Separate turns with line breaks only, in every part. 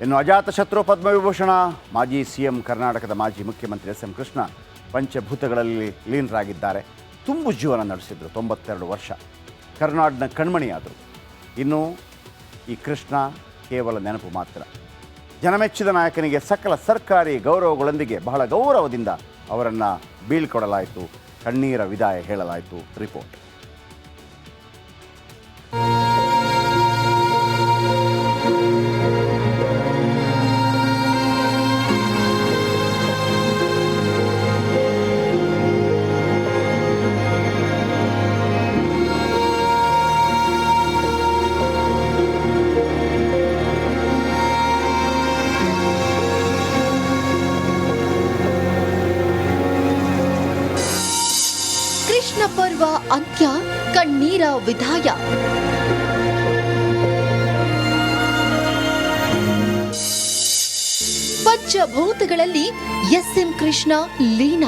ಇನ್ನು ಅಜಾತಶತ್ರು ಪದ್ಮವಿಭೂಷಣ ಮಾಜಿ ಸಿಎಂ ಕರ್ನಾಟಕದ ಮಾಜಿ ಮುಖ್ಯಮಂತ್ರಿ ಎಸ್ ಎಂ ಕೃಷ್ಣ ಪಂಚಭೂತಗಳಲ್ಲಿ ಲೀನರಾಗಿದ್ದಾರೆ. ತುಂಬು ಜೀವನ ನಡೆಸಿದ್ರು. 92 ವರ್ಷ ಕರ್ನಾಟಕದ ಕಣ್ಮಣಿಯಾದರು. ಇನ್ನು ಈ ಕೃಷ್ಣ ಕೇವಲ ನೆನಪು ಮಾತ್ರ. ಜನಮೆಚ್ಚಿದ ನಾಯಕನಿಗೆ ಸಕಲ ಸರ್ಕಾರಿ ಗೌರವಗಳೊಂದಿಗೆ ಬಹಳ ಗೌರವದಿಂದ ಅವರನ್ನು ಬೀಳ್ಕೊಡಲಾಯಿತು. ಕಣ್ಣೀರ ವಿದಾಯ ಹೇಳಲಾಯಿತು. ರಿಪೋರ್ಟ್.
ಕೃಷ್ಣ ಪರ್ವ ಅಂತ್ಯ, ಕಣ್ಣೀರ ವಿದಾಯ. ಪಂಚಭೂತಗಳಲ್ಲಿ ಎಸ್ ಎಂ ಕೃಷ್ಣ ಲೀನ.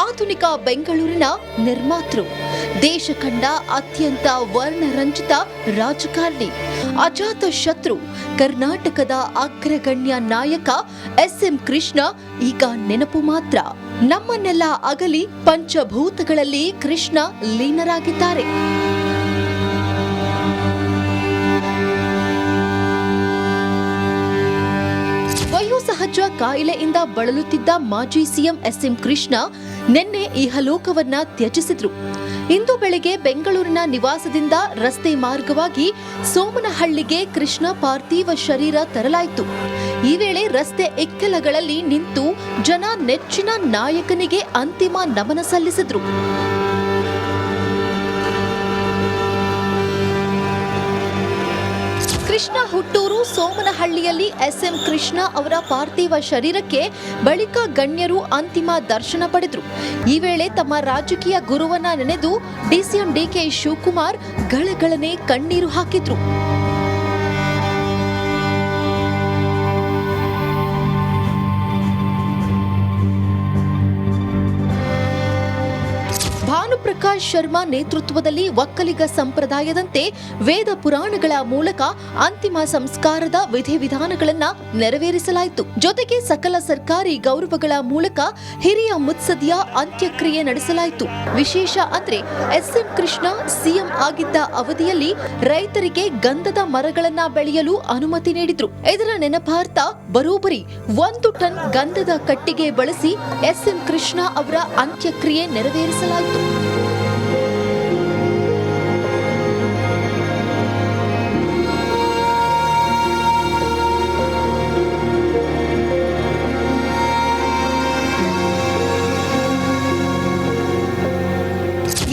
ಆಧುನಿಕ ಬೆಂಗಳೂರಿನ ನಿರ್ಮಾತೃ, ದೇಶ ಕಂಡ ಅತ್ಯಂತ ವರ್ಣರಂಜಿತ ರಾಜಕಾರಣಿ, ಅಜಾತ ಶತ್ರು, ಕರ್ನಾಟಕದ ಅಗ್ರಗಣ್ಯ ನಾಯಕ ಎಸ್ ಎಂ ಕೃಷ್ಣ ಈಗ ನೆನಪು ಮಾತ್ರ. ನಮ್ಮನ್ನೆಲ್ಲ ಅಗಲಿ ಪಂಚಭೂತಗಳಲ್ಲಿ ಕೃಷ್ಣ ಲೀನರಾಗಿದ್ದಾರೆ. ವಯೋಸಹಜ ಕಾಯಿಲೆಯಿಂದ ಬಳಲುತ್ತಿದ್ದ ಮಾಜಿ ಸಿಎಂ ಎಸ್ ಎಂ ಕೃಷ್ಣ ನಿನ್ನೆ ಇಹಲೋಕವನ್ನ ತ್ಯಜಿಸಿದ್ರು. ಇಂದು ಬೆಳಗ್ಗೆ ಬೆಂಗಳೂರಿನ ನಿವಾಸದಿಂದ ರಸ್ತೆ ಮಾರ್ಗವಾಗಿ ಸೋಮನಹಳ್ಳಿಗೆ ಕೃಷ್ಣ ಪಾರ್ಥಿವ ಶರೀರ ತರಲಾಯಿತು. ಈ ವೇಳೆ ರಸ್ತೆ ಇಕ್ಕೆಲಗಳಲ್ಲಿ ನಿಂತು ಜನ ನೆಚ್ಚಿನ ನಾಯಕನಿಗೆ ಅಂತಿಮ ನಮನ ಸಲ್ಲಿಸಿದ್ರು. ಕೃಷ್ಣ ಹುಟ್ಟೂರು ಸೋಮನಹಳ್ಳಿಯಲ್ಲಿ ಎಸ್ ಎಂ ಕೃಷ್ಣ ಅವರ ಪಾರ್ಥಿವ ಶರೀರಕ್ಕೆ ಬಳಿಕ ಗಣ್ಯರು ಅಂತಿಮ ದರ್ಶನ ಪಡೆದರು. ಈ ವೇಳೆ ತಮ್ಮ ರಾಜಕೀಯ ಗುರುವನ್ನ ನೆನೆದು ಡಿಸಿಎಂ ಡಿಕೆ ಶಿವಕುಮಾರ್ ಗಳಗಳನೆ ಕಣ್ಣೀರು ಹಾಕಿದ್ರು. ಭಾನುಪ್ರಕಾಶ್ ಶರ್ಮಾ ನೇತೃತ್ವದಲ್ಲಿ ಒಕ್ಕಲಿಗ ಸಂಪ್ರದಾಯದಂತೆ ವೇದ ಪುರಾಣಗಳ ಮೂಲಕ ಅಂತಿಮ ಸಂಸ್ಕಾರದ ವಿಧಿವಿಧಾನಗಳನ್ನು ನೆರವೇರಿಸಲಾಯಿತು. ಜೊತೆಗೆ ಸಕಲ ಸರ್ಕಾರಿ ಗೌರವಗಳ ಮೂಲಕ ಹಿರಿಯ ಮುತ್ಸದಿಯ ಅಂತ್ಯಕ್ರಿಯೆ ನಡೆಸಲಾಯಿತು. ವಿಶೇಷ ಅಂದ್ರೆ ಎಸ್ ಎಂ ಕೃಷ್ಣ ಸಿಎಂ ಆಗಿದ್ದ ಅವಧಿಯಲ್ಲಿ ರೈತರಿಗೆ ಗಂಧದ ಮರಗಳನ್ನ ಬೆಳೆಯಲು ಅನುಮತಿ ನೀಡಿದ್ರು. ಇದರ ನೆನಪಾರ್ಥ ಬರೋಬ್ಬರಿ 1 ಟನ್ ಗಂಧದ ಕಟ್ಟಿಗೆ ಬಳಸಿ ಎಸ್ ಎಂ ಕೃಷ್ಣ ಅವರ ಅಂತ್ಯಕ್ರಿಯೆ ನೆರವೇರಿಸಲಾಯಿತು.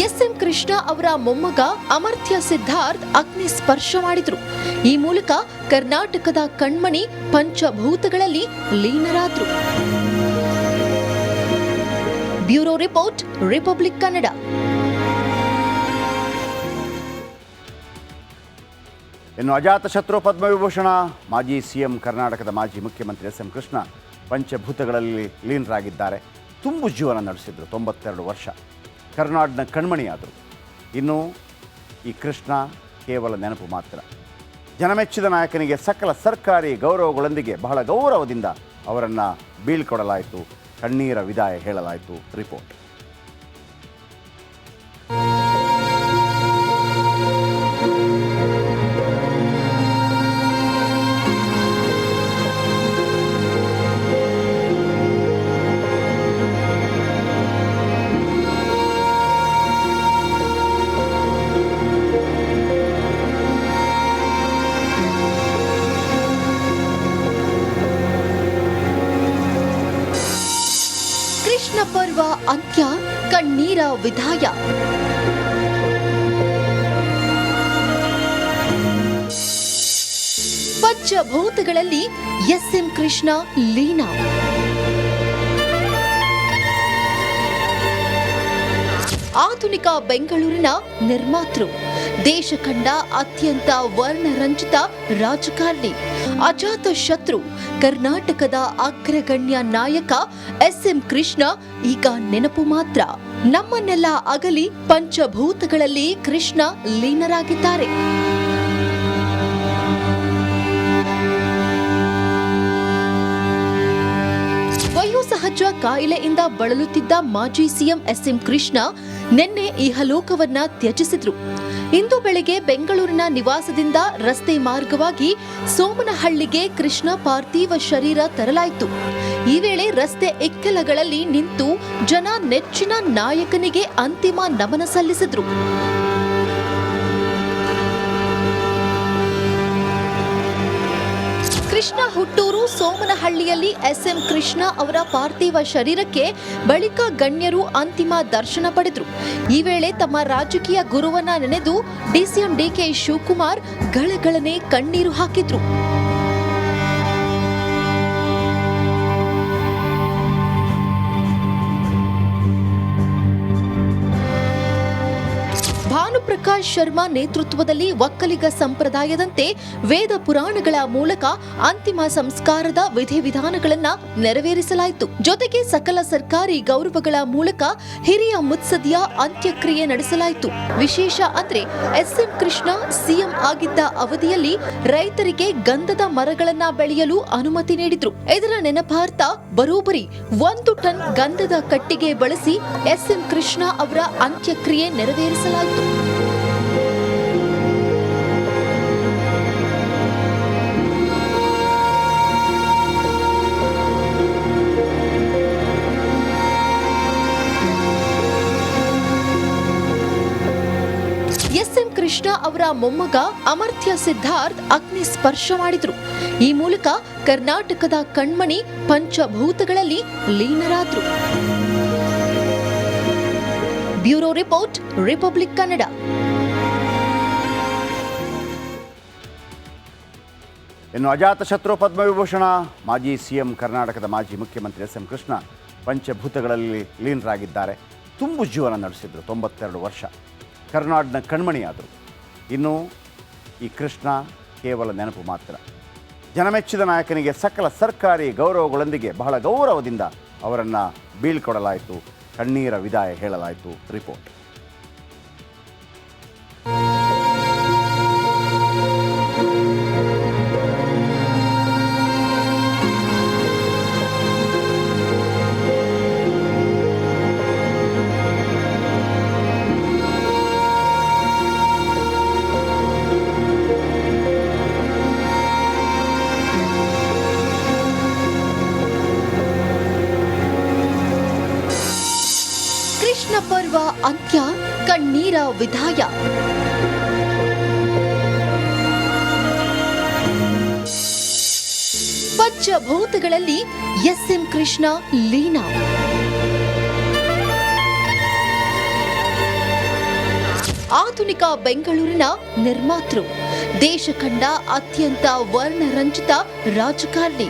ಎಸ್ ಎಂ ಕೃಷ್ಣ ಅವರ ಮೊಮ್ಮಗ ಅಮರ್ತ್ಯ ಸಿದ್ಧಾರ್ಥ್ ಅಗ್ನಿ ಸ್ಪರ್ಶ ಮಾಡಿದ್ರು. ಈ ಮೂಲಕ ಕರ್ನಾಟಕದ ಕಣ್ಮಣಿ ಪಂಚಭೂತಗಳಲ್ಲಿ ಲೀನರಾದ್ರು. Bureau report, Republic Kannada.
ಇನ್ನು ಅಜಾತಶತ್ರು ಪದ್ಮವಿಭೂಷಣ ಮಾಜಿ ಸಿಎಂ ಕರ್ನಾಟಕದ ಮಾಜಿ ಮುಖ್ಯಮಂತ್ರಿ ಎಸ್ ಎಂ ಕೃಷ್ಣ ಪಂಚಭೂತಗಳಲ್ಲಿ ಲೀನರಾಗಿದ್ದಾರೆ. ತುಂಬು ಜೀವನ ನಡೆಸಿದ್ರು. 92 ವರ್ಷ ಕರ್ನಾಟಕದ ಕಣ್ಮಣಿಯಾದರು. ಇನ್ನು ಈ ಕೃಷ್ಣ ಕೇವಲ ನೆನಪು ಮಾತ್ರ. ಜನಮೆಚ್ಚಿದ ನಾಯಕನಿಗೆ ಸಕಲ ಸರ್ಕಾರಿ ಗೌರವಗಳೊಂದಿಗೆ ಬಹಳ ಗೌರವದಿಂದ ಅವರನ್ನು ಬೀಳ್ಕೊಡಲಾಯಿತು. ಕಣ್ಣೀರ ವಿದಾಯ ಹೇಳಲಾಯಿತು. ರಿಪೋರ್ಟ್.
ಕೃಷ್ಣ ಪರ್ವ ಅಂತ್ಯ, ಕಣ್ಣೀರ ವಿದಾಯ. ಪಂಚಭೂತಗಳಲ್ಲಿ ಎಸ್ ಎಂ ಕೃಷ್ಣ ಲೀನ. ಆಧುನಿಕ ಬೆಂಗಳೂರಿನ ನಿರ್ಮಾತೃ, ದೇಶ ಕಂಡ ಅತ್ಯಂತ ವರ್ಣರಂಜಿತ ರಾಜಕಾರಣಿ, ಅಜಾತ ಶತ್ರು, ಕರ್ನಾಟಕದ ಅಗ್ರಗಣ್ಯ ನಾಯಕ ಎಸ್ಎಂ ಕೃಷ್ಣ ಈಗ ನೆನಪು ಮಾತ್ರ. ನಮ್ಮನ್ನೆಲ್ಲ ಅಗಲಿ ಪಂಚಭೂತಗಳಲ್ಲಿ ಕೃಷ್ಣ ಲೀನರಾಗಿದ್ದಾರೆ. ವಯೋಸಹಜ ಕಾಯಿಲೆಯಿಂದ ಬಳಲುತ್ತಿದ್ದ ಮಾಜಿ ಸಿಎಂ ಎಸ್ಎಂ ಕೃಷ್ಣ ನಿನ್ನೆ ಇಹಲೋಕವನ್ನ ತ್ಯಜಿಸಿದ್ರು. ಇಂದು ಬೆಳಗ್ಗೆ ಬೆಂಗಳೂರಿನ ನಿವಾಸದಿಂದ ರಸ್ತೆ ಮಾರ್ಗವಾಗಿ ಸೋಮನಹಳ್ಳಿಗೆ ಕೃಷ್ಣ ಪಾರ್ಥಿವ ಶರೀರ ತರಲಾಯಿತು. ಈ ವೇಳೆ ರಸ್ತೆ ಇಕ್ಕೆಲಗಳಲ್ಲಿ ನಿಂತು ಜನ ನೆಚ್ಚಿನ ನಾಯಕನಿಗೆ ಅಂತಿಮ ನಮನ ಸಲ್ಲಿಸಿದ್ರು. ಕೃಷ್ಣ ಹುಟ್ಟೂರು ಸೋಮನಹಳ್ಳಿಯಲ್ಲಿ ಎಸ್ಎಂ ಕೃಷ್ಣ ಅವರ ಪಾರ್ಥಿವ ಶರೀರಕ್ಕೆ ಬಳಿಕ ಗಣ್ಯರು ಅಂತಿಮ ದರ್ಶನ ಪಡೆದರು. ಈ ವೇಳೆ ತಮ್ಮ ರಾಜಕೀಯ ಗುರುವನ್ನ ನೆನೆದು ಡಿಸಿಎಂ ಡಿಕೆ ಶಿವಕುಮಾರ್ ಗಳಗಳನೆ ಕಣ್ಣೀರು ಹಾಕಿದ್ರು. ಭಾನುಪ್ರಕಾಶ್ ಶರ್ಮಾ ನೇತೃತ್ವದಲ್ಲಿ ಒಕ್ಕಲಿಗ ಸಂಪ್ರದಾಯದಂತೆ ವೇದ ಪುರಾಣಗಳ ಮೂಲಕ ಅಂತಿಮ ಸಂಸ್ಕಾರದ ವಿಧಿವಿಧಾನಗಳನ್ನ ನೆರವೇರಿಸಲಾಯಿತು. ಜೊತೆಗೆ ಸಕಲ ಸರ್ಕಾರಿ ಗೌರವಗಳ ಮೂಲಕ ಹಿರಿಯ ಮುತ್ಸದಿಯ ಅಂತ್ಯಕ್ರಿಯೆ ನಡೆಸಲಾಯಿತು. ವಿಶೇಷ ಅಂದ್ರೆ ಎಸ್ಎಂ ಕೃಷ್ಣ ಸಿಎಂ ಆಗಿದ್ದ ಅವಧಿಯಲ್ಲಿ ರೈತರಿಗೆ ಗಂಧದ ಮರಗಳನ್ನ ಬೆಳೆಯಲು ಅನುಮತಿ ನೀಡಿದ್ರು. ಇದರ ನೆನಪಾರ್ಥ ಬರೋಬ್ಬರಿ 1 ಟನ್ ಗಂಧದ ಕಟ್ಟಿಗೆ ಬಳಸಿ ಎಸ್ಎಂ ಕೃಷ್ಣ ಅವರ ಅಂತ್ಯಕ್ರಿಯೆ ನೆರವೇರಿಸಲಾಯಿತು. ಎಸ್ಎಂ ಕೃಷ್ಣ ಅವರ ಮೊಮ್ಮಗ ಅಮರ್ತ್ಯ ಸಿದ್ಧಾರ್ಥ್ ಅಗ್ನಿ ಸ್ಪರ್ಶ ಮಾಡಿದ್ರು. ಈ ಮೂಲಕ ಕರ್ನಾಟಕದ ಕಣ್ಮಣಿ ಪಂಚಭೂತಗಳಲ್ಲಿ ಲೀನರಾದ್ರು. Bureau report, Republic Kannada.
ಇನ್ನು ಅಜಾತಶತ್ರು ಪದ್ಮವಿಭೂಷಣ ಮಾಜಿ ಸಿಎಂ ಕರ್ನಾಟಕದ ಮಾಜಿ ಮುಖ್ಯಮಂತ್ರಿ ಎಸ್ಎಂ ಕೃಷ್ಣ ಪಂಚಭೂತಗಳಲ್ಲಿ ಲೀನರಾಗಿದ್ದಾರೆ. ತುಂಬು ಜೀವನ ನಡೆಸಿದ್ರು. 92 ವರ್ಷ ಕರ್ನಾಟಕದ ಕಣ್ಮಣಿಯಾದರು. ಇನ್ನು ಈ ಕೃಷ್ಣ ಕೇವಲ ನೆನಪು ಮಾತ್ರ. ಜನಮೆಚ್ಚಿದ ನಾಯಕನಿಗೆ ಸಕಲ ಸರ್ಕಾರಿ ಗೌರವಗಳೊಂದಿಗೆ ಬಹಳ ಗೌರವದಿಂದ ಅವರನ್ನು ಬೀಳ್ಕೊಡಲಾಯಿತು. ಕಣ್ಣೀರ ವಿದಾಯ ಹೇಳಲಾಯಿತು. ರಿಪೋರ್ಟ್.
ಕೃಷ್ಣ ಪರ್ವ ಅಂತ್ಯ, ಕಣ್ಣೀರ ವಿದಾಯ. ಪಂಚಭೂತಗಳಲ್ಲಿ ಎಸ್ಎಂ ಕೃಷ್ಣ ಲೀನ. ಆಧುನಿಕ ಬೆಂಗಳೂರಿನ ನಿರ್ಮಾತೃ, ದೇಶ ಕಂಡ ಅತ್ಯಂತ ವರ್ಣರಂಜಿತ ರಾಜಕಾರಣಿ,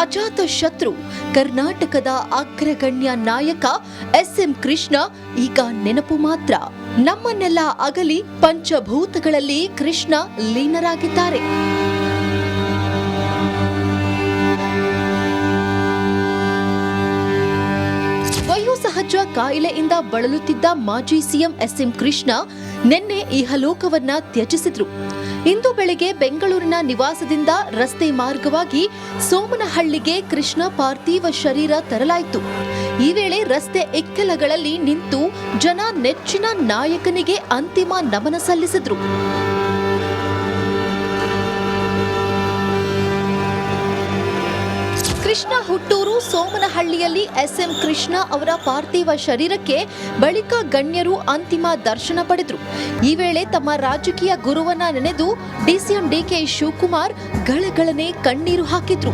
ಅಜಾತ ಶತ್ರು, ಕರ್ನಾಟಕದ ಅಗ್ರಗಣ್ಯ ನಾಯಕ ಎಸ್ಎಂ ಕೃಷ್ಣ ಈಗ ನೆನಪು ಮಾತ್ರ. ನಮ್ಮನ್ನೆಲ್ಲ ಅಗಲಿ ಪಂಚಭೂತಗಳಲ್ಲಿ ಕೃಷ್ಣ ಲೀನರಾಗಿದ್ದಾರೆ. ವಯೋಸಹಜ ಕಾಯಿಲೆಯಿಂದ ಬಳಲುತ್ತಿದ್ದ ಮಾಜಿ ಸಿಎಂ ಎಸ್ಎಂ ಕೃಷ್ಣ ನಿನ್ನೆ ಇಹಲೋಕವನ್ನ ತ್ಯಜಿಸಿದ್ರು. ಇಂದು ಬೆಳಗ್ಗೆ ಬೆಂಗಳೂರಿನ ನಿವಾಸದಿಂದ ರಸ್ತೆ ಮಾರ್ಗವಾಗಿ ಸೋಮನಹಳ್ಳಿಗೆ ಕೃಷ್ಣ ಪಾರ್ಥಿವ ಶರೀರ ತರಲಾಯಿತು. ಈ ವೇಳೆ ರಸ್ತೆ ಇಕ್ಕೆಲಗಳಲ್ಲಿ ನಿಂತು ಜನ ನೆಚ್ಚಿನ ನಾಯಕನಿಗೆ ಅಂತಿಮ ನಮನ ಸಲ್ಲಿಸಿದ್ರು. ಕೃಷ್ಣ ಹುಟ್ಟೂರು ಸೋಮನಹಳ್ಳಿಯಲ್ಲಿ ಎಸ್ಎಂ ಕೃಷ್ಣ ಅವರ ಪಾರ್ಥಿವ ಶರೀರಕ್ಕೆ ಬಳಿಕ ಗಣ್ಯರು ಅಂತಿಮ ದರ್ಶನ ಪಡೆದರು. ಈ ವೇಳೆ ತಮ್ಮ ರಾಜಕೀಯ ಗುರುವನ್ನ ನೆನೆದು ಡಿಸಿಎಂ ಡಿಕೆ ಶಿವಕುಮಾರ್ ಗಳಗಳನೆ ಕಣ್ಣೀರು ಹಾಕಿದ್ರು.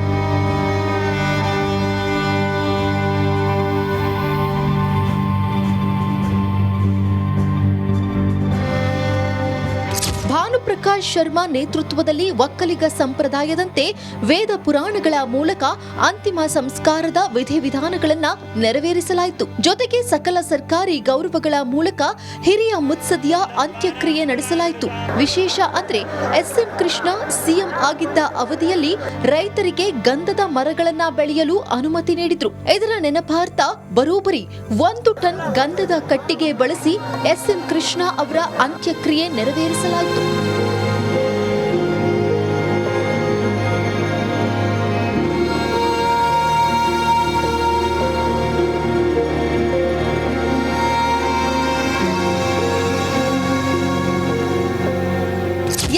ಭಾನುಪ್ರಕಾಶ್ ಶರ್ಮಾ ನೇತೃತ್ವದಲ್ಲಿ ಒಕ್ಕಲಿಗ ಸಂಪ್ರದಾಯದಂತೆ ವೇದ ಪುರಾಣಗಳ ಮೂಲಕ ಅಂತಿಮ ಸಂಸ್ಕಾರದ ವಿಧಿವಿಧಾನಗಳನ್ನ ನೆರವೇರಿಸಲಾಯಿತು. ಜೊತೆಗೆ ಸಕಲ ಸರ್ಕಾರಿ ಗೌರವಗಳ ಮೂಲಕ ಹಿರಿಯ ಮುತ್ಸದ್ದಿಯ ಅಂತ್ಯಕ್ರಿಯೆ ನಡೆಸಲಾಯಿತು. ವಿಶೇಷ ಅಂದ್ರೆ ಎಸ್ಎಂ ಕೃಷ್ಣ ಸಿಎಂ ಆಗಿದ್ದ ಅವಧಿಯಲ್ಲಿ ರೈತರಿಗೆ ಗಂಧದ ಮರಗಳನ್ನ ಬೆಳೆಯಲು ಅನುಮತಿ ನೀಡಿದ್ರು. ಇದರ ನೆನಪಾರ್ಥ ಬರೋಬ್ಬರಿ 1 ಟನ್ ಗಂಧದ ಕಟ್ಟಿಗೆ ಬಳಸಿ ಎಸ್ಎಂ ಕೃಷ್ಣ ಅವರ ಅಂತ್ಯಕ್ರಿಯೆ ನೆರವೇರಿಸಲಾಯಿತು.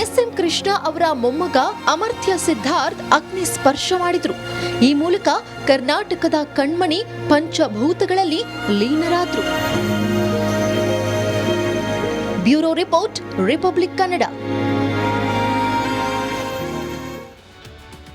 ಎಸ್ಎಂ ಕೃಷ್ಣ ಅವರ ಮೊಮ್ಮಗ ಅಮರ್ತ್ಯ ಸಿದ್ಧಾರ್ಥ್ ಅಗ್ನಿ ಸ್ಪರ್ಶ ಮಾಡಿದ್ರು. ಈ ಮೂಲಕ ಕರ್ನಾಟಕದ ಕಣ್ಮಣಿ ಪಂಚಭೂತಗಳಲ್ಲಿ ಲೀನರಾದ್ರು. Bureau report, Republic Kannada.